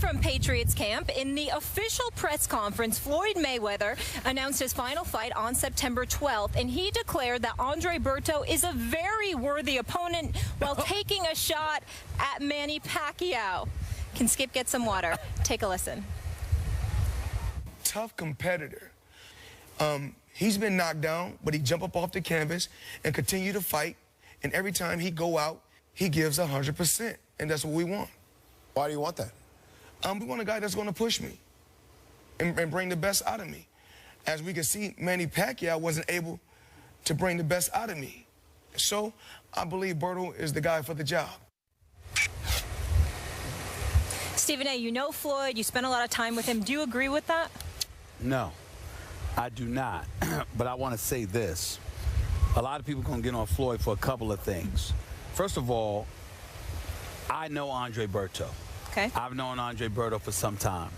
from Patriots camp, in the official press conference, Floyd Mayweather announced his final fight on September 12th, and he declared that Andre Berto is a very worthy opponent while taking a shot at Manny Pacquiao. Can Skip get some water? Take a listen. Tough competitor. He's been knocked down, but he jump up off the canvas and continue to fight. And every time he go out, he gives 100%, and that's what we want. Why do you want that? We want a guy that's going to push me and bring the best out of me. As we can see, Manny Pacquiao wasn't able to bring the best out of me. So I believe Berto is the guy for the job. Stephen A., you know Floyd. You spent a lot of time with him. Do you agree with that? No, I do not. But I want to say this. A lot of people can get on Floyd for a couple of things. First of all, I know Andre Berto. Okay. I've known Andre Berto for some time.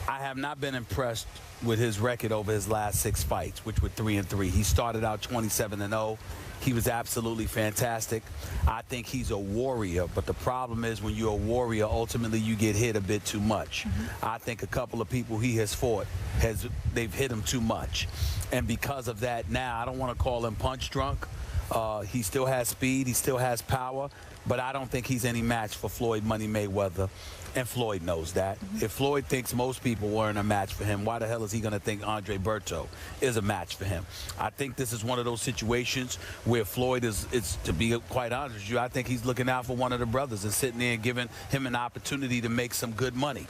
I have not been impressed with his record over his last 6 fights, which were 3-3. He started out 27-0. He was absolutely fantastic. I think he's a warrior, but the problem is when you're a warrior, ultimately you get hit a bit too much. I think a couple of people he has fought, they've hit him too much. And because of that, now I don't want to call him punch drunk. He still has speed, he still has power, but I don't think he's any match for Floyd Money Mayweather, and Floyd knows that. If Floyd thinks most people weren't a match for him, why the hell is he going to think Andre Berto is a match for him? I think this is one of those situations where Floyd is, to be quite honest with you, I think he's looking out for one of the brothers and sitting there and giving him an opportunity to make some good money,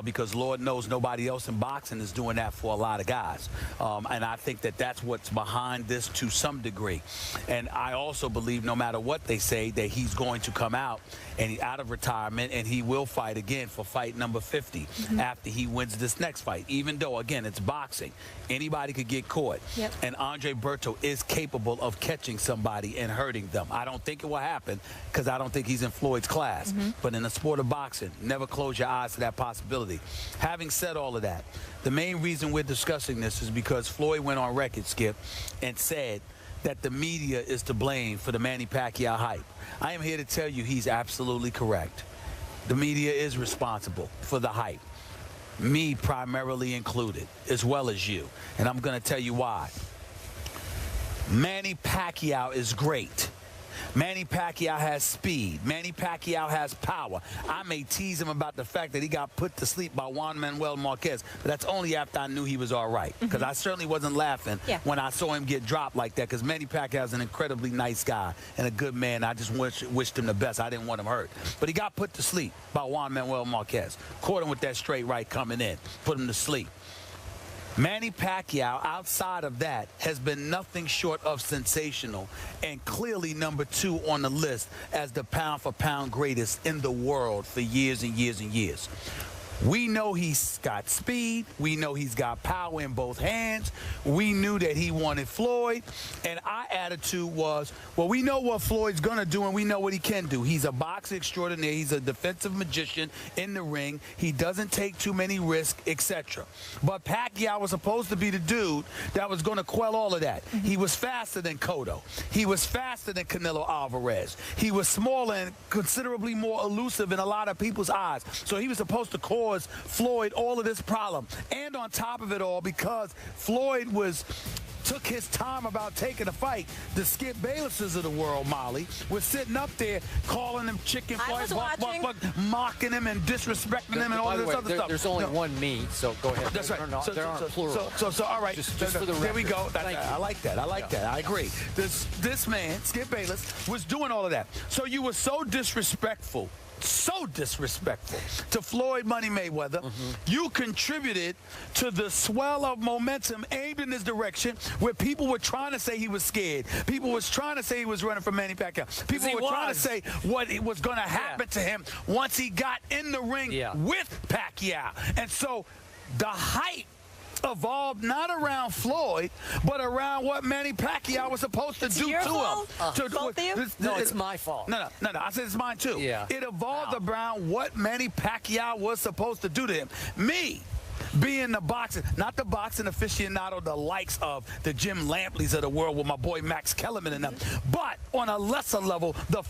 because Lord knows nobody else in boxing is doing that for a lot of guys. And I think that that's what's behind this to some degree. And I also believe no matter what they say, that he's going to come out and out of retirement, and he will fight again for fight number 50 after he wins this next fight. Even though, again, it's boxing, anybody could get caught. And Andre Berto is capable of catching somebody and hurting them. I don't think it will happen because I don't think he's in Floyd's class. But in the sport of boxing, never close your eyes to that possibility. Having said all of that, the main reason we're discussing this is because Floyd went on record, Skip, and said that the media is to blame for the Manny Pacquiao hype. I am here to tell you he's absolutely correct. The media is responsible for the hype, me primarily included, as well as you. And I'm going to tell you why. Manny Pacquiao is great. Manny Pacquiao has speed. Manny Pacquiao has power. I may tease him about the fact that he got put to sleep by Juan Manuel Marquez, but that's only after I knew he was all right, because I certainly wasn't laughing when I saw him get dropped like that, because Manny Pacquiao is an incredibly nice guy and a good man. I just wished him the best. I didn't want him hurt. But he got put to sleep by Juan Manuel Marquez. Caught him with that straight right coming in. Put him to sleep. Manny Pacquiao, outside of that, has been nothing short of sensational and clearly number 2 on the list as the pound-for-pound greatest in the world for years and years and years. We know he's got speed. We know he's got power in both hands. We knew that he wanted Floyd. And our attitude was, well, we know what Floyd's going to do and we know what he can do. He's a boxer extraordinaire. He's a defensive magician in the ring. He doesn't take too many risks, etc. But Pacquiao was supposed to be the dude that was going to quell all of that. He was faster than Cotto. He was faster than Canelo Alvarez. He was smaller and considerably more elusive in a lot of people's eyes. So he was supposed to cause Floyd all of this problem. And on top of it all, because Floyd took his time about taking a fight, the Skip Baylesses of the world, Molly, was sitting up there calling him chicken flies, mocking him and disrespecting him and all this other stuff. There's only one me, so go ahead. That's right. There aren't plural. So all right. Just for the record. There we go. I like that. I like that. I agree. This man, Skip Bayless, was doing all of that. So you were so disrespectful to Floyd Money Mayweather. You contributed to the swell of momentum aimed in this direction where people were trying to say he was scared. People was trying to say he was running from Manny Pacquiao. People were trying to say what was going to happen to him once he got in the ring with Pacquiao. And so the hype evolved not around Floyd, but around what Manny Pacquiao was supposed to do to him. Both of you? No, it's my fault. No. I said it's mine too. It evolved around what Manny Pacquiao was supposed to do to him. Me, being the boxing, not the boxing aficionado, the likes of the Jim Lampleys of the world with my boy Max Kellerman and them, but on a lesser level, the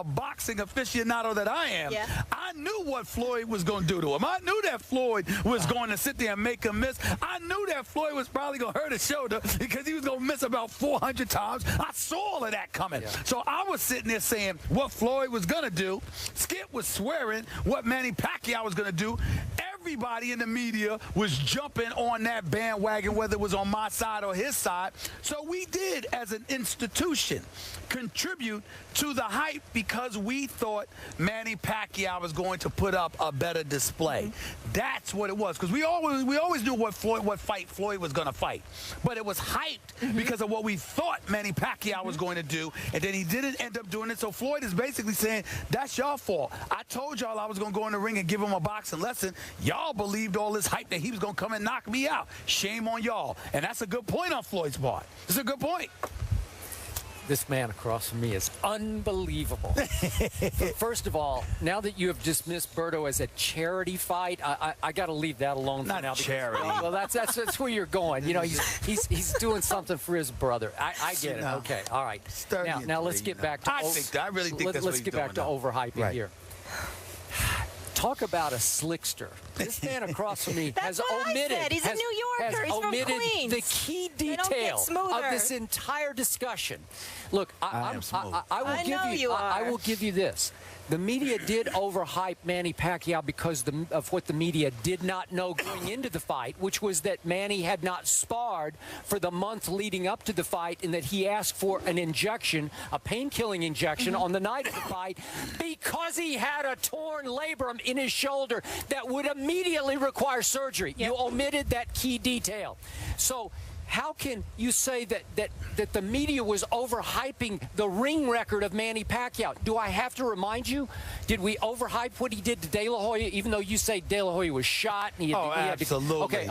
boxing aficionado that I am, I knew what Floyd was going to do to him. I knew that Floyd was going to sit there and make him miss. I knew that Floyd was probably going to hurt his shoulder because he was going to miss about 400 times. I saw all of that coming. So I was sitting there saying what Floyd was going to do. Skip was swearing what Manny Pacquiao was going to do. Everybody in the media was jumping on that bandwagon, whether it was on my side or his side. So we did, as an institution, contribute to the hype because we thought Manny Pacquiao was going to put up a better display. That's what it was, because we always knew what fight Floyd was going to fight, but it was hyped because of what we thought Manny Pacquiao was going to do, and then he didn't end up doing it. So Floyd is basically saying, that's your fault. I told y'all I was going to go in the ring and give him a boxing lesson. Y'all believed all this hype that he was going to come and knock me out. Shame on y'all. And that's a good point on Floyd's part. It's a good point. This man across from me is unbelievable. First of all, now that you have dismissed Berto as a charity fight, I got to leave that alone for now. Not charity. Well, that's where you're going. You know, he's doing something for his brother. I get it. Okay, all right. Now let's get back to. I really think that's what let's get back to overhyping here. Talk about a slickster. This man across from me has omitted. He's a New Yorker. He's from Queens. The key detail of this entire discussion. Look, I will give you this. The media did overhype Manny Pacquiao because of what the media did not know going into the fight, which was that Manny had not sparred for the month leading up to the fight, and that he asked for an injection, a pain-killing injection, on the night of the fight because he had a torn labrum in his shoulder that would immediately require surgery. You omitted that key detail. So how can you say that the media was overhyping the ring record of Manny Pacquiao? Do I have to remind you? Did we overhype what he did to De La Hoya, even though you say De La Hoya was shot? And he absolutely.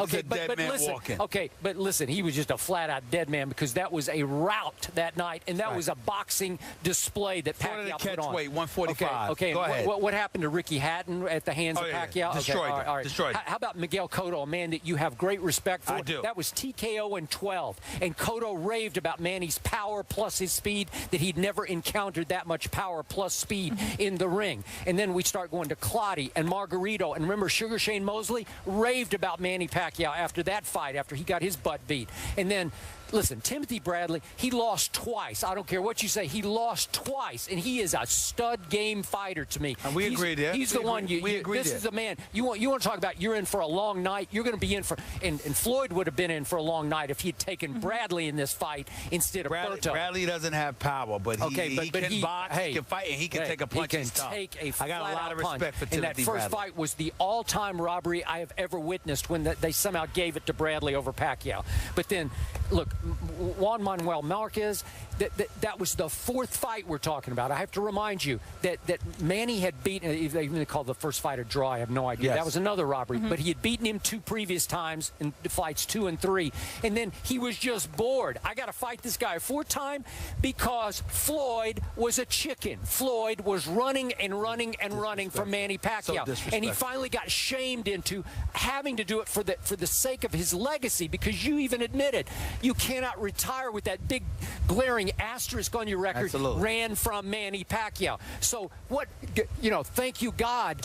Okay, but listen, he was just a flat-out dead man because that was a rout that night, and that was a boxing display that Pacquiao put on. Weight 145. Okay. Go ahead. What happened to Ricky Hatton at the hands of Pacquiao? Destroyed. All right. Destroyed. How about Miguel Cotto, a man that you have great respect for? I do. That was TKO in 12, and Cotto raved about Manny's power plus his speed, that he'd never encountered that much power plus speed in the ring. And then we start going to Clottey and Margarito, and remember Sugar Shane Mosley raved about Manny Pacquiao after that fight, after he got his butt beat. And then listen, Timothy Bradley, he lost twice. I don't care what you say. He lost twice, and he is a stud game fighter to me. And we agree there. He's the one. This is the man. You want to talk about you're in for a long night. You're going to be in for, and Floyd would have been in for a long night if he had taken Bradley in this fight instead of Berto. Bradley doesn't have power, but he can box, he can fight, and he can take a punch and stuff. I got a lot of respect for Timothy Bradley. And that first fight was the all-time robbery I have ever witnessed when they somehow gave it to Bradley over Pacquiao. But then, look, Juan Manuel Marquez, that was the fourth fight we're talking about. I have to remind you that Manny had beaten, they even called the first fight a draw, I have no idea. Yes. That was another robbery, but he had beaten him 2 previous times in fights 2 and 3, and then he was just bored. I got to fight this guy a 4th time because Floyd was a chicken. Floyd was running and running and running from Manny Pacquiao, and he finally got shamed into having to do it for the sake of his legacy, because you even admitted you cannot retire with that big glaring asterisk on your record. Absolutely. Ran from Manny Pacquiao. So what, thank you God,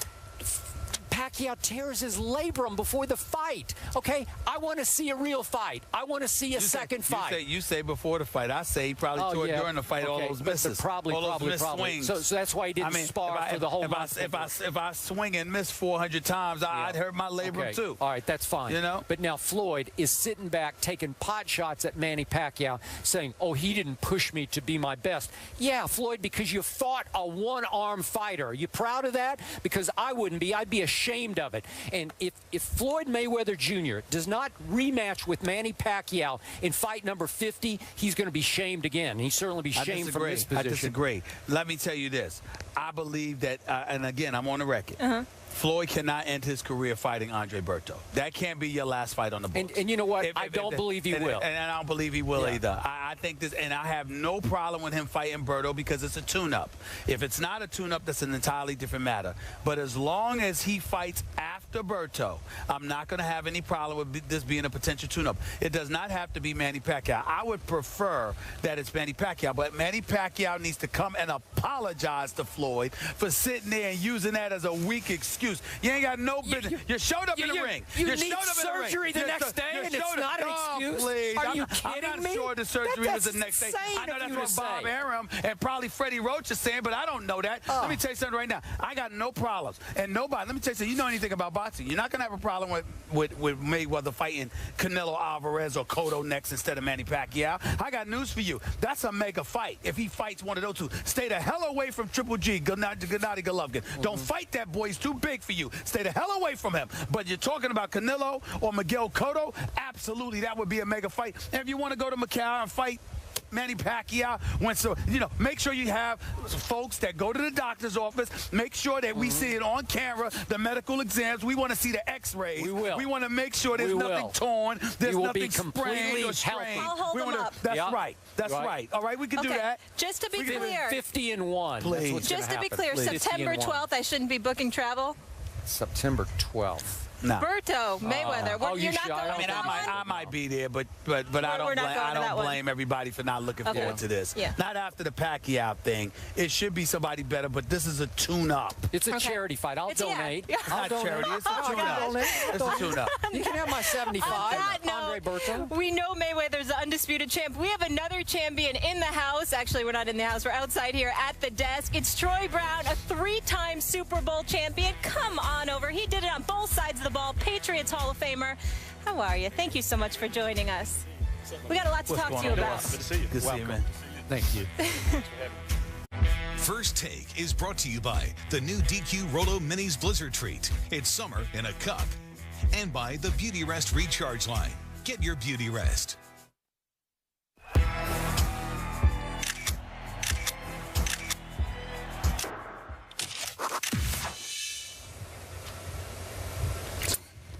Pacquiao tears his labrum before the fight. Okay, I want to see a real fight. I want to see a second fight. You say before the fight. I say he probably tore during the fight all those misses. Probably. Swings. So that's why he didn't spar for the whole month. If I swing and miss 400 times, I'd hurt my labrum too. All right, that's fine. But now Floyd is sitting back taking pot shots at Manny Pacquiao, saying, "Oh, he didn't push me to be my best." Yeah, Floyd, because you fought a one-arm fighter. Are you proud of that? Because I wouldn't be. I'd be ashamed of it. And if Floyd Mayweather Jr. does not rematch with Manny Pacquiao in fight number 50, he's going to be shamed again. He'd certainly be shamed from this position. I disagree. Let me tell you this. I believe that, and again, I'm on the record. Floyd cannot end his career fighting Andre Berto. That can't be your last fight on the books. And you know what? I don't believe he will. And I don't believe he will either. I think this, and I have no problem with him fighting Berto because it's a tune-up. If it's not a tune-up, that's an entirely different matter. But as long as he fights after after Berto, I'm not going to have any problem with this being a potential tune-up. It does not have to be Manny Pacquiao. I would prefer that it's Manny Pacquiao, but Manny Pacquiao needs to come and apologize to Floyd for sitting there and using that as a weak excuse. You ain't got no business. You showed up in the ring. You need surgery the next day, and it's not an excuse? Please. Are you kidding me? I'm not sure the surgery was the next day. I know that's what Bob Arum and probably Freddie Roach is saying, but I don't know that. Let me tell you something right now. I got no problems. And nobody, let me tell you something, you know anything about boxing, you're not going to have a problem with Mayweather fighting Canelo Alvarez or Cotto next instead of Manny Pacquiao. I got news for you. That's a mega fight if he fights one of those two. Stay the hell away from Triple G, Gennady Golovkin. Don't fight that boy. He's too big for you. Stay the hell away from him. But you're talking about Canelo or Miguel Cotto, absolutely, that would be a mega fight. And if you want to go to Macau and fight Manny Pacquiao, make sure you have folks that go to the doctor's office. Make sure that we see it on camera, the medical exams. We want to see the x-rays. We will. We want to make sure there's nothing torn, there's nothing sprained or strained. I'll hold them up. That's right. That's right. All right, we can do that. Just to be clear. 50-1. Please. Just to be clear, September 12th, I shouldn't be booking travel? September 12th. No. Berto, Mayweather. You're not going I mean, I might be there, but I don't blame everybody for not looking forward to this. Yeah. Not after the Pacquiao thing. It should be somebody better, but this is a tune-up. It's a charity fight. I'll donate. Yeah. Not charity. It's a tune-up. It's a tune-up. You can have my 75. Andre Berto. We know Mayweather's the undisputed champ. We have another champion in the house. Actually, we're not in the house. We're outside here at the desk. It's Troy Brown, a 3-time Super Bowl champion. Come on over. He did it on both sides of the ball. Patriots Hall of Famer. How are you? Thank you so much for joining us. We got a lot to talk to you about. Good to see you. Good to see you, man. Thank you. First Take is brought to you by the new DQ Rolo Minis Blizzard Treat. It's summer in a cup. And by the Beauty Rest Recharge Line. Get your beauty rest.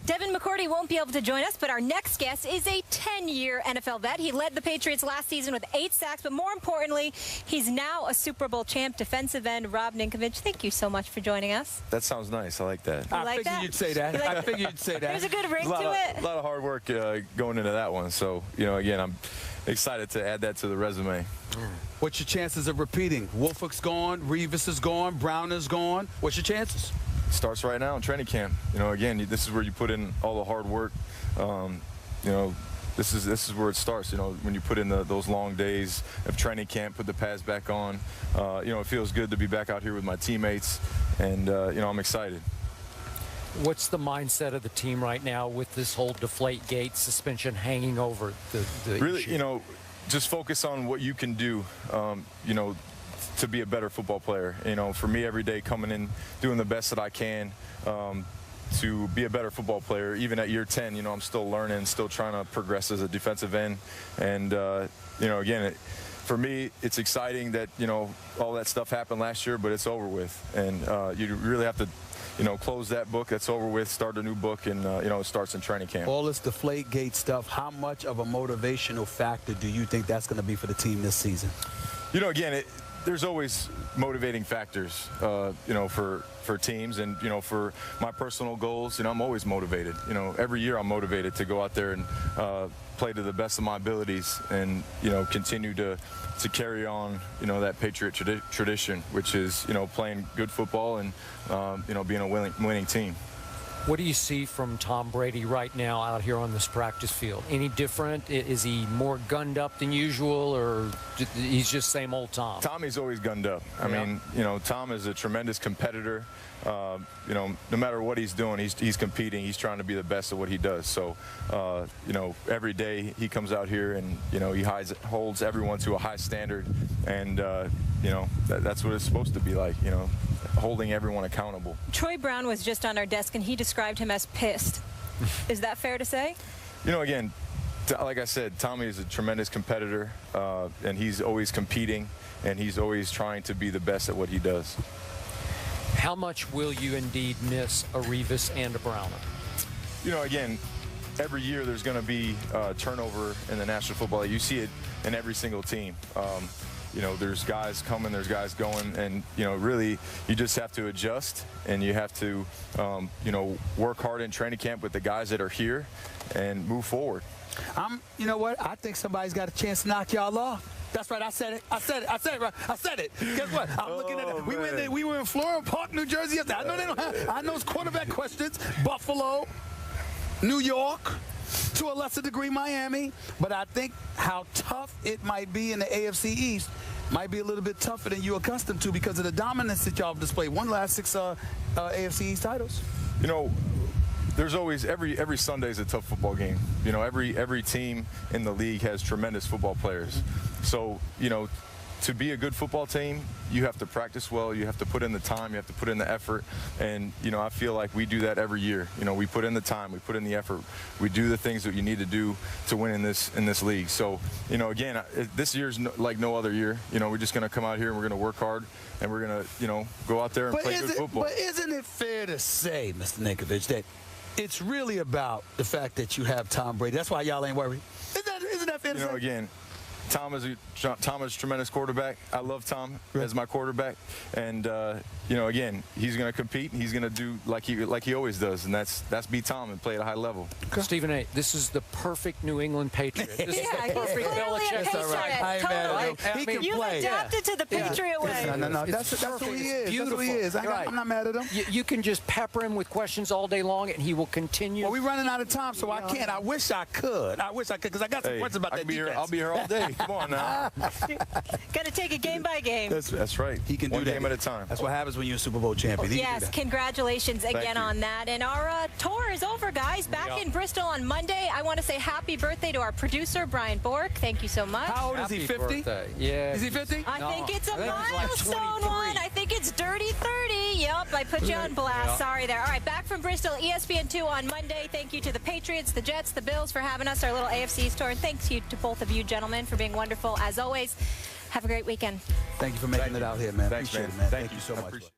Devin McCourty won't be able to join us, but our next guest is a 10-year NFL vet. He led the Patriots last season with 8 sacks, but more importantly, he's now a Super Bowl champ. Defensive end Rob Ninkovich, thank you so much for joining us. That sounds nice. I like that. I figured you'd say that. I figured you'd say that. There's a good ring to it. A lot of hard work going into that one. So, again, I'm excited to add that to the resume. What's your chances of repeating? Wolford's gone, Revis is gone, Brown is gone. What's your chances? Starts right now in training camp. Again, this is where you put in all the hard work. This is where it starts. When you put in those long days of training camp, put the pads back on. It feels good to be back out here with my teammates, and I'm excited. What's the mindset of the team right now with this whole Deflategate suspension hanging over the really issue? Just focus on what you can do. To be a better football player. For me, every day coming in, doing the best that I can to be a better football player. Even at year 10, I'm still learning, still trying to progress as a defensive end. And, again, for me, it's exciting that, all that stuff happened last year, but it's over with. And you really have to, close that book. That's over with, start a new book, and, it starts in training camp. All this Deflategate stuff, how much of a motivational factor do you think that's going to be for the team this season? Again, there's always motivating factors, for teams, and for my personal goals. I'm always motivated. Every year I'm motivated to go out there and play to the best of my abilities, and continue to carry on that Patriot tradition, which is playing good football and being a winning team. What do you see from Tom Brady right now out here on this practice field? Any different? Is he more gunned up than usual, or he's just same old Tom? Tommy's always gunned up. I mean, Tom is a tremendous competitor. No matter what he's doing, he's competing. He's trying to be the best at what he does. So, every day he comes out here and, he holds everyone to a high standard. And, that's what it's supposed to be like, holding everyone accountable. Troy Brown was just on our desk, and he described him as pissed. Is that fair to say? Again, like I said, Tommy is a tremendous competitor, and he's always competing, and he's always trying to be the best at what he does. How much will you indeed miss a Revis and a Browner? Again, every year there's going to be turnover in the National Football League. You see it in every single team. you know, there's guys coming, there's guys going, and, you know, really you just have to adjust, and you have to, you know, work hard in training camp with the guys that are here and move forward. You know what? I think somebody's got a chance to knock y'all off. That's right. I said it. I said it. Right. I said it. Guess what? I'm looking at it. We were in Florida Park, New Jersey yesterday. I know they don't have. I know it's quarterback questions. Buffalo, New York, to a lesser degree Miami. But I think how tough it might be in the AFC East might be a little bit tougher than you're accustomed to because of the dominance that y'all have displayed. Won last 6 AFC East titles. You know, there's always every Sunday is a tough football game. You know, every team in the league has tremendous football players. So, you know, to be a good football team, you have to practice well, you have to put in the time, you have to put in the effort, and, you know, I feel like we do that every year. You know, we put in the time, we put in the effort, we do the things that you need to do to win in this league. So, you know, again, this year's like no other year. You know, we're just going to come out here and we're going to work hard, and we're going to, you know, go out there and play good football. But isn't it fair to say, Mr. Ninkovich, that it's really about the fact that you have Tom Brady? That's why y'all ain't worried. Isn't that fair to say? You know, again, Tom is a tremendous quarterback. I love Tom as my quarterback, and you know, again, he's going to compete. And he's going to do like he always does, and that's beat Tom and play at a high level. Okay. Stephen A., this is the perfect New England Patriot. This is the perfect Belichick. That's right. Totally. He can You've play. adapted to the Patriot way. No. That's who he is. That's who he is. I'm not mad at him. You can just pepper him with questions all day long, and he will continue. Well, we're running out of time, so I can't. I wish I could, because I got some questions about that defense. I'll be here all day. Come on now. Got to take it game by game. That's right. He can One do that. game at a time. That's what happens when you're a Super Bowl champion. Yes, congratulations again on that. And our tour is over, guys. Back in Bristol on Monday. I want to say happy birthday to our producer, Brian Bork. Thank you so much. How old is he, 50? Yeah. Is he 50? I think it's a milestone one. I think it's dirty 30. Yep, I put you on blast. Sorry there. All right, back from Bristol, ESPN2 on Monday. Thank you to the Patriots, the Jets, the Bills for having us, our little AFC East tour. And thanks you to both of you gentlemen for being wonderful as always. Have a great weekend. Thank you for making it out here, man. Thanks, Appreciate man. it, man. Thank you so much.